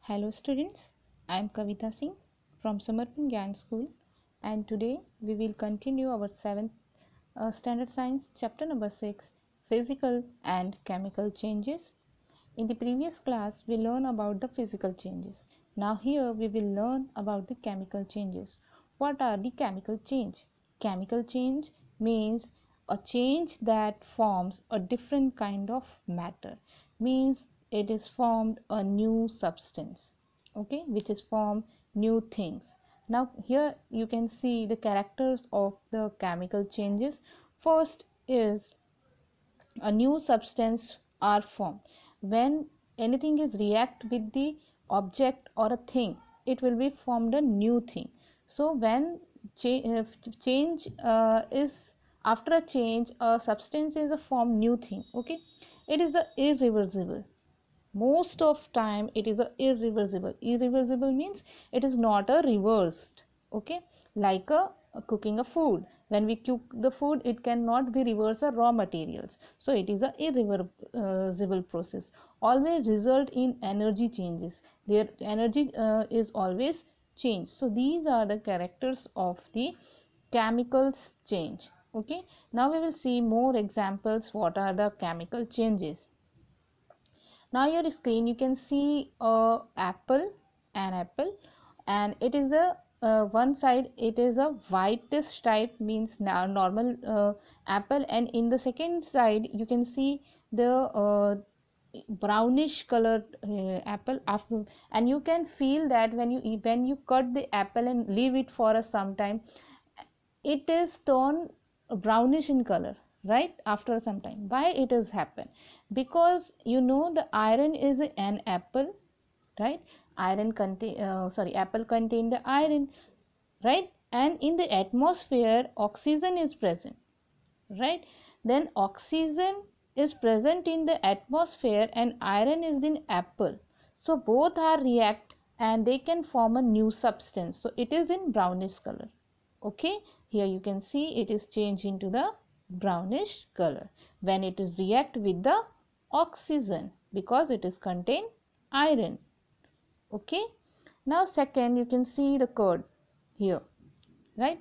Hello students, I am Kavita Singh from Samarpan Gyan School, and today we will continue our 7th Standard Science chapter number 6, Physical and Chemical Changes. In the previous class we learned about the physical changes. Now here we will learn about the chemical changes. What are the chemical change? Chemical change means a change that forms a different kind of matter, means it is formed a new substance, okay, which is formed new things. Now here you can see the characters of the chemical changes. First is a new substance are formed when anything is react with the object or a thing, it will be formed a new thing. So when change is after a change, a substance is a form new thing, okay, it is a irreversible. Most of time it is a irreversible means it is not a reversed, okay, like a cooking a food. When we cook the food, it cannot be reversed a raw materials, so it is a irreversible process. Always result in energy changes, their energy is always changed. So these are the characters of the chemicals change, okay. Now we will see more examples what are the chemical changes. Now your screen you can see an apple, and it is the one side it is a whitish type, means normal apple, and in the second side you can see the brownish colored apple after, and you can feel that when you cut the apple and leave it for a some time, it is turned brownish in color, right, after some time. Why it has happened? Because you know the iron is an apple, right, apple contain the iron, right, and in the atmosphere oxygen is present, right. Then oxygen is present in the atmosphere and iron is in apple, so both are react and they can form a new substance, so it is in brownish color, okay. Here you can see it is changed into the brownish color when it is react with the oxygen, because it is contain iron, okay. Now second you can see the curd here, right,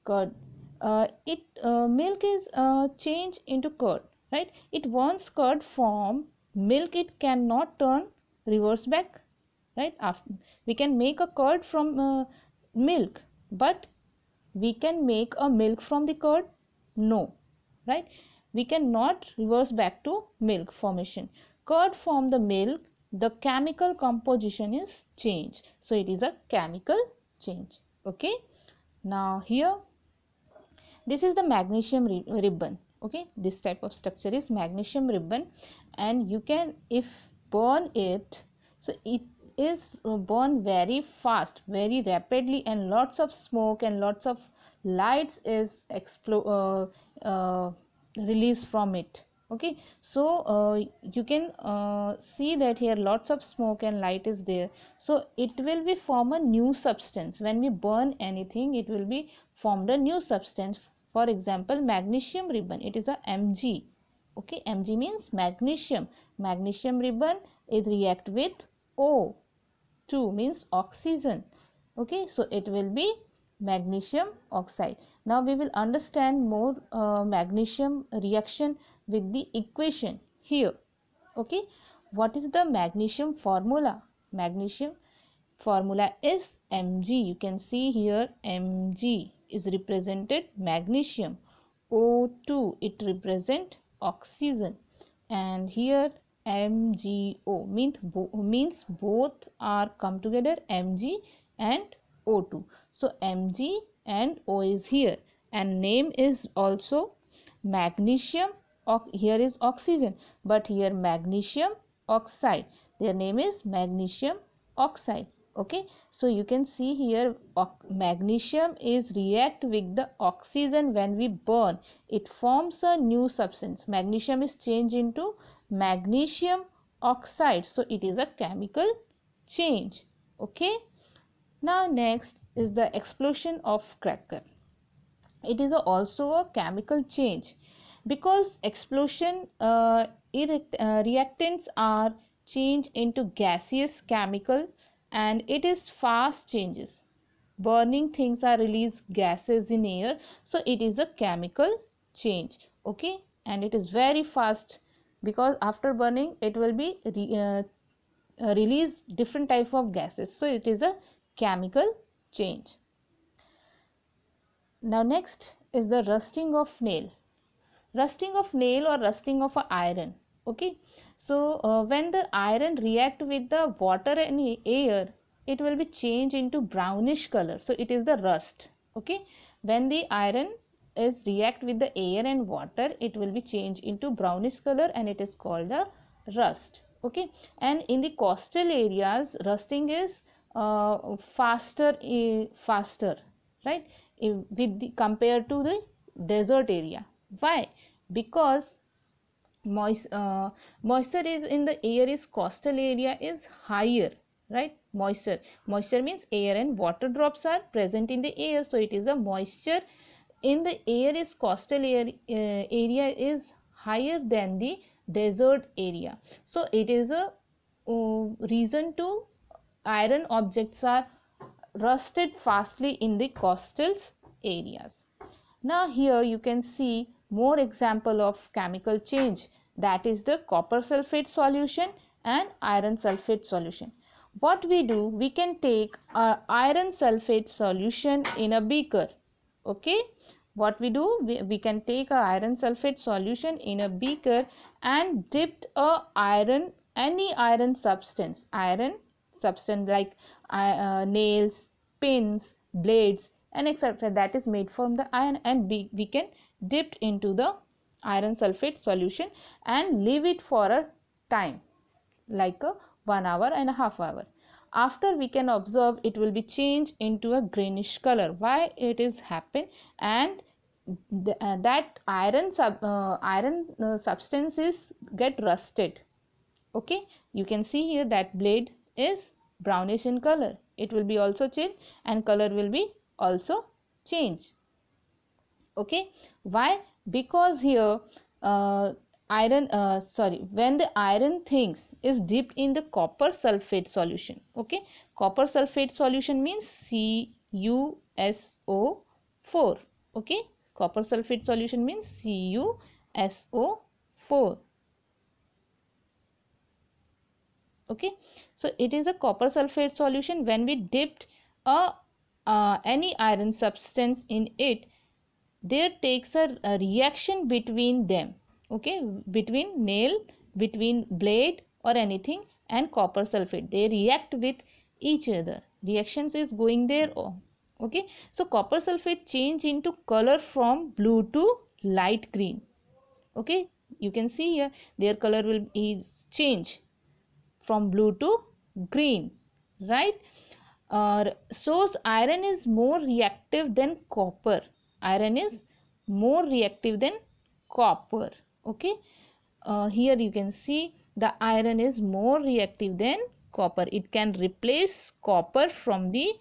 curd, milk is changed into curd, right. It once curd form milk, it cannot turn reverse back, right. After we can make a curd from milk, but we can make a milk from the curd, no, right. We cannot reverse back to milk formation. Curd from the milk, the chemical composition is changed, so it is a chemical change, okay. Now here this is the magnesium ribbon, okay, this type of structure is magnesium ribbon, and you can if burn it, so it is burn very fast, very rapidly, and lots of smoke and lots of lights is released from it, okay. So you can see that here lots of smoke and light is there, so it will be form a new substance. When we burn anything, it will be formed a new substance. For example, magnesium ribbon, it is a Mg, okay. Mg means magnesium. Magnesium ribbon, it react with O2 means oxygen, okay. So it will be magnesium oxide. Now we will understand more magnesium reaction with the equation here, okay. What is the magnesium formula? Magnesium formula is Mg. You can see here Mg is represented magnesium, O2 it represent oxygen, and here MgO means both are come together, Mg and O2. So Mg and O is here, and name is also magnesium. Here is oxygen, but here magnesium oxide, their name is magnesium oxide, okay. So you can see here magnesium is react with the oxygen. When we burn, it forms a new substance. Magnesium is changed into magnesium oxide, so it is a chemical change, okay. Now next is the explosion of cracker. It is also a chemical change, because explosion reactants are change into gaseous chemical, and it is fast changes. Burning things are released gases in air, so it is a chemical change. Okay, and it is very fast because after burning it will be release different type of gases, so it is a chemical change. Now next is the rusting of nail. Rusting of nail or rusting of iron. Okay, so when the iron react with the water and air, it will be changed into brownish color, so it is the rust. Okay, when the iron is react with the air and water, it will be changed into brownish color and it is called the rust. Okay, and in the coastal areas, rusting is faster, right, with the compared to the desert area. Why? Because moisture is in the air is coastal area is higher, right? Moisture means air and water drops are present in the air, so it is a moisture in the air is coastal area is higher than the desert area, so it is a reason to iron objects are rusted fastly in the coastal areas. Now here you can see more example of chemical change, that is the copper sulfate solution and iron sulfate solution. What we do, we can take a iron sulfate solution in a beaker. Okay, what we do, we can take a iron sulfate solution in a beaker and dipped a any iron substance like nails, pins, blades and etc. that is made from the iron, and we can dip into the iron sulfate solution and leave it for a time like a 1 hour and a half hour. After we can observe it will be changed into a greenish color. Why it is happen? And that iron substance is get rusted. Okay, you can see here that blade is brownish in color. It will be also changed and color will be also changed. Okay, why? Because here when the iron things is dipped in the copper sulfate solution. Okay, copper sulfate solution means CuSO4. Okay, copper sulfate solution means CuSO4. Okay, so it is a copper sulfate solution. When we dipped any iron substance in it, there takes a reaction between them. Okay, between nail, between blade or anything and copper sulfate, they react with each other. Reactions is going there. Okay, so copper sulfate change into color from blue to light green. Okay, you can see here their color will is change from blue to green, right? So iron is more reactive than copper. Iron is more reactive than copper. Okay, here you can see the iron is more reactive than copper. It can replace copper from the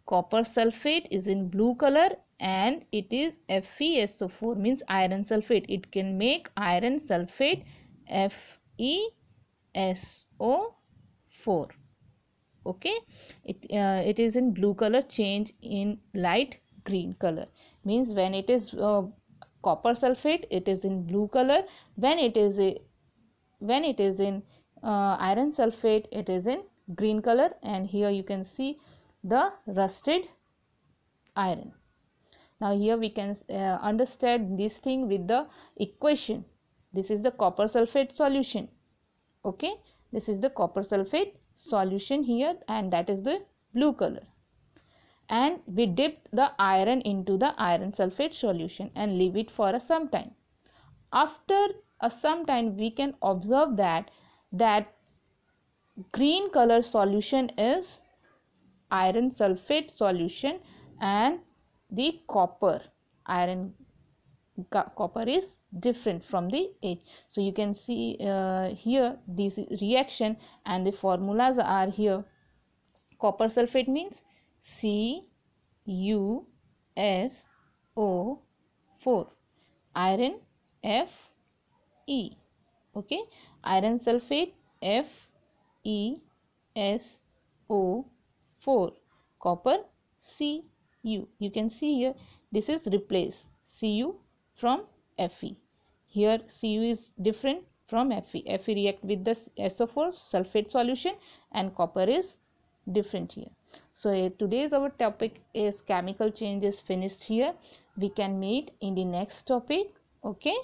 copper sulfate is in blue color and it is FeSO4 means iron sulfate. It can make iron sulfate FeSO4. Okay, it is in blue color, change in light green color, means when it is copper sulfate it is in blue color, when it is in iron sulfate it is in green color. And here you can see the rusted iron. Now here we can understand this thing with the equation. This is the copper sulfate solution. Okay, this is the copper sulfate solution here and that is the blue color, and we dip the iron into the iron sulfate solution and leave it for some time. After some time we can observe that green color solution is iron sulfate solution and the copper is different from the edge. So you can see here this reaction and the formulas are here. Copper sulfate means CuSO4, iron Fe. Okay, iron sulfate CuSO4. Copper Cu. You can see here this is replace Cu from Fe. Here Cu is different from Fe. Fe react with the SO4 sulfate solution and copper is different here. So today's our topic is chemical changes finished here. We can meet in the next topic. Okay,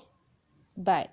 bye.